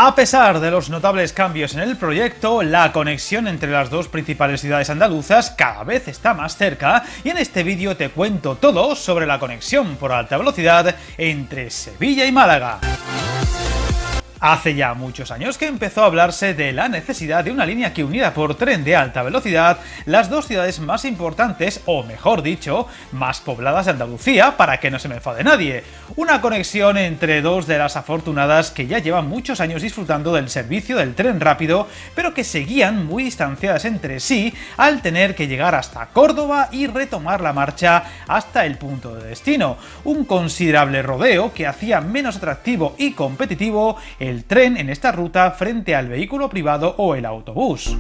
A pesar de los notables cambios en el proyecto, la conexión entre las dos principales ciudades andaluzas cada vez está más cerca y en este vídeo te cuento todo sobre la conexión por alta velocidad entre Sevilla y Málaga. Hace ya muchos años que empezó a hablarse de la necesidad de una línea que uniera por tren de alta velocidad las dos ciudades más importantes, o mejor dicho, más pobladas de Andalucía, para que no se me enfade nadie. Una conexión entre dos de las afortunadas que ya llevan muchos años disfrutando del servicio del tren rápido, pero que seguían muy distanciadas entre sí al tener que llegar hasta Córdoba y retomar la marcha hasta el punto de destino. Un considerable rodeo que hacía menos atractivo y competitivo el tren en esta ruta frente al vehículo privado o el autobús.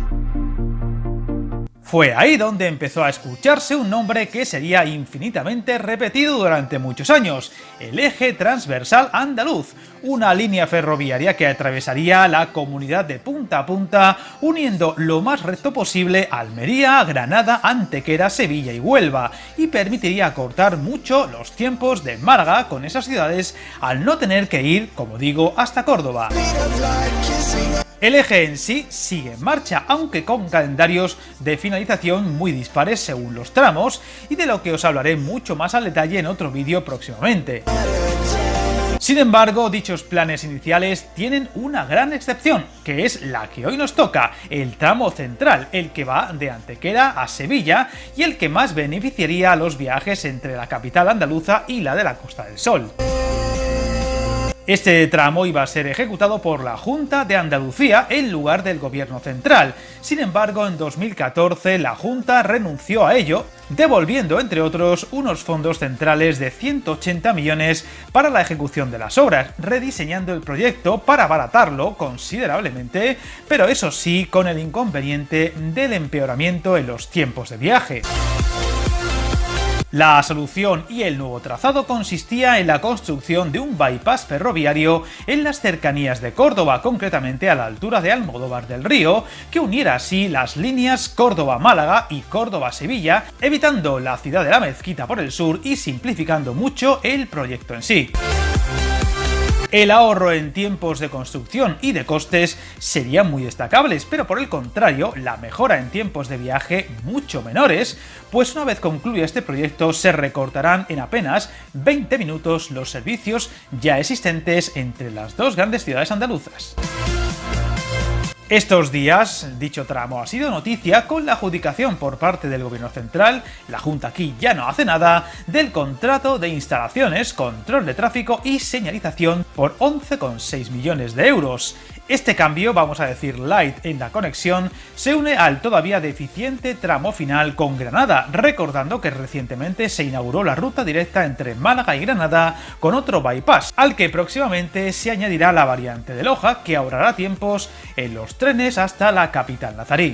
Fue ahí donde empezó a escucharse un nombre que sería infinitamente repetido durante muchos años: el eje transversal andaluz, una línea ferroviaria que atravesaría la comunidad de punta a punta, uniendo lo más recto posible Almería, Granada, Antequera, Sevilla y Huelva, y permitiría acortar mucho los tiempos de Málaga con esas ciudades al no tener que ir, como digo, hasta Córdoba. El eje en sí sigue en marcha, aunque con calendarios de finalización muy dispares según los tramos, y de lo que os hablaré mucho más al detalle en otro vídeo próximamente. Sin embargo, dichos planes iniciales tienen una gran excepción, que es la que hoy nos toca: el tramo central, el que va de Antequera a Sevilla y el que más beneficiaría a los viajes entre la capital andaluza y la de la Costa del Sol. Este tramo iba a ser ejecutado por la Junta de Andalucía en lugar del Gobierno central. Sin embargo, en 2014 la Junta renunció a ello, devolviendo, entre otros, unos fondos centrales de 180 millones para la ejecución de las obras, rediseñando el proyecto para abaratarlo considerablemente, pero eso sí, con el inconveniente del empeoramiento en los tiempos de viaje. La solución y el nuevo trazado consistía en la construcción de un bypass ferroviario en las cercanías de Córdoba, concretamente a la altura de Almodóvar del Río, que uniera así las líneas Córdoba-Málaga y Córdoba-Sevilla, evitando la ciudad de la Mezquita por el sur y simplificando mucho el proyecto en sí. El ahorro en tiempos de construcción y de costes serían muy destacables, pero por el contrario, la mejora en tiempos de viaje mucho menores, pues una vez concluya este proyecto se recortarán en apenas 20 minutos los servicios ya existentes entre las dos grandes ciudades andaluzas. Estos días, dicho tramo ha sido noticia con la adjudicación por parte del Gobierno central, la Junta aquí ya no hace nada, del contrato de instalaciones, control de tráfico y señalización por 11,6 millones de euros. Este cambio, vamos a decir light en la conexión, se une al todavía deficiente tramo final con Granada, recordando que recientemente se inauguró la ruta directa entre Málaga y Granada con otro bypass, al que próximamente se añadirá la variante de Loja, que ahorrará tiempos en los trenes hasta la capital nazarí.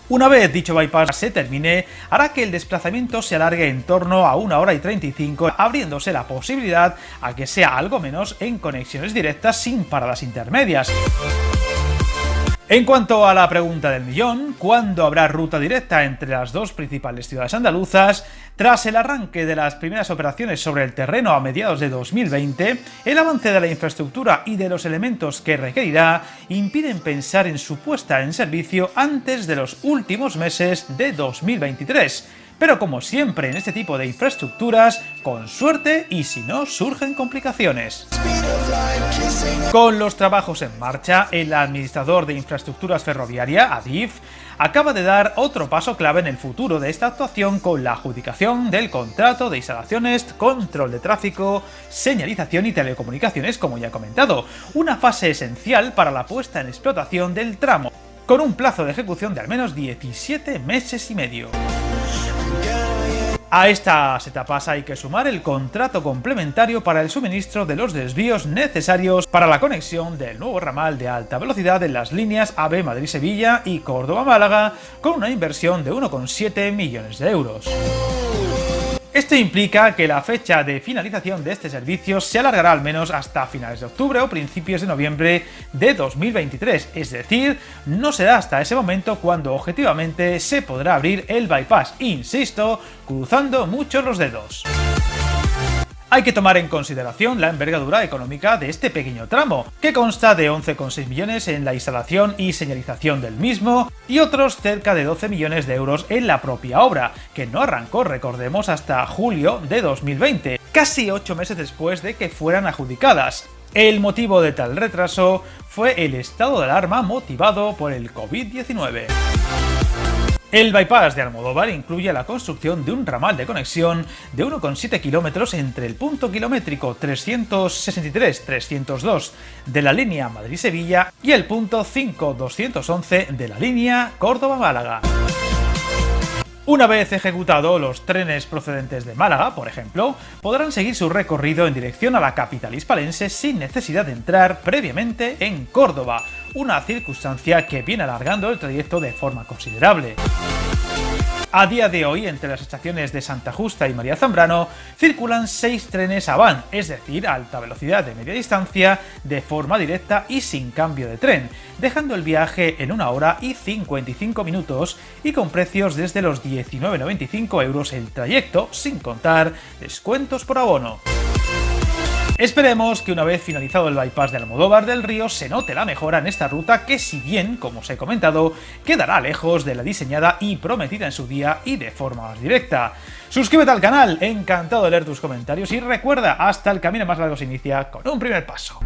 Una vez dicho bypass se termine, hará que el desplazamiento se alargue en torno a 1 hora y 35, abriéndose la posibilidad a que sea algo menos en conexiones directas sin paradas intermedias. En cuanto a la pregunta del millón, ¿cuándo habrá ruta directa entre las dos principales ciudades andaluzas? Tras el arranque de las primeras operaciones sobre el terreno a mediados de 2020, el avance de la infraestructura y de los elementos que requerirá impiden pensar en su puesta en servicio antes de los últimos meses de 2023. Pero como siempre en este tipo de infraestructuras, con suerte y si no surgen complicaciones. Con los trabajos en marcha, el administrador de infraestructuras ferroviaria, Adif, acaba de dar otro paso clave en el futuro de esta actuación con la adjudicación del contrato de instalaciones, control de tráfico, señalización y telecomunicaciones, como ya he comentado, una fase esencial para la puesta en explotación del tramo, con un plazo de ejecución de al menos 17 meses y medio. A estas etapas hay que sumar el contrato complementario para el suministro de los desvíos necesarios para la conexión del nuevo ramal de alta velocidad en las líneas AVE Madrid-Sevilla y Córdoba-Málaga, con una inversión de 1,7 millones de euros. Esto implica que la fecha de finalización de este servicio se alargará al menos hasta finales de octubre o principios de noviembre de 2023, es decir, no será hasta ese momento cuando objetivamente se podrá abrir el bypass, insisto, cruzando mucho los dedos. Hay que tomar en consideración la envergadura económica de este pequeño tramo, que consta de 11,6 millones en la instalación y señalización del mismo y otros cerca de 12 millones de euros en la propia obra, que no arrancó, recordemos, hasta julio de 2020, casi 8 meses después de que fueran adjudicadas. El motivo de tal retraso fue el estado de alarma motivado por el COVID-19. El bypass de Almodóvar incluye la construcción de un ramal de conexión de 1,7 kilómetros entre el punto kilométrico 363-302 de la línea Madrid-Sevilla y el punto 5211 de la línea Córdoba-Málaga. Una vez ejecutado, los trenes procedentes de Málaga, por ejemplo, podrán seguir su recorrido en dirección a la capital hispalense sin necesidad de entrar previamente en Córdoba, una circunstancia que viene alargando el trayecto de forma considerable. A día de hoy, entre las estaciones de Santa Justa y María Zambrano, circulan 6 trenes Avant, es decir, a alta velocidad de media distancia, de forma directa y sin cambio de tren, dejando el viaje en 1 hora y 55 minutos y con precios desde los 19,95 euros el trayecto, sin contar descuentos por abono. Esperemos que una vez finalizado el bypass de Almodóvar del Río se note la mejora en esta ruta que, si bien, como os he comentado, quedará lejos de la diseñada y prometida en su día y de forma más directa. Suscríbete al canal, encantado de leer tus comentarios y recuerda, hasta el camino más largo se inicia con un primer paso.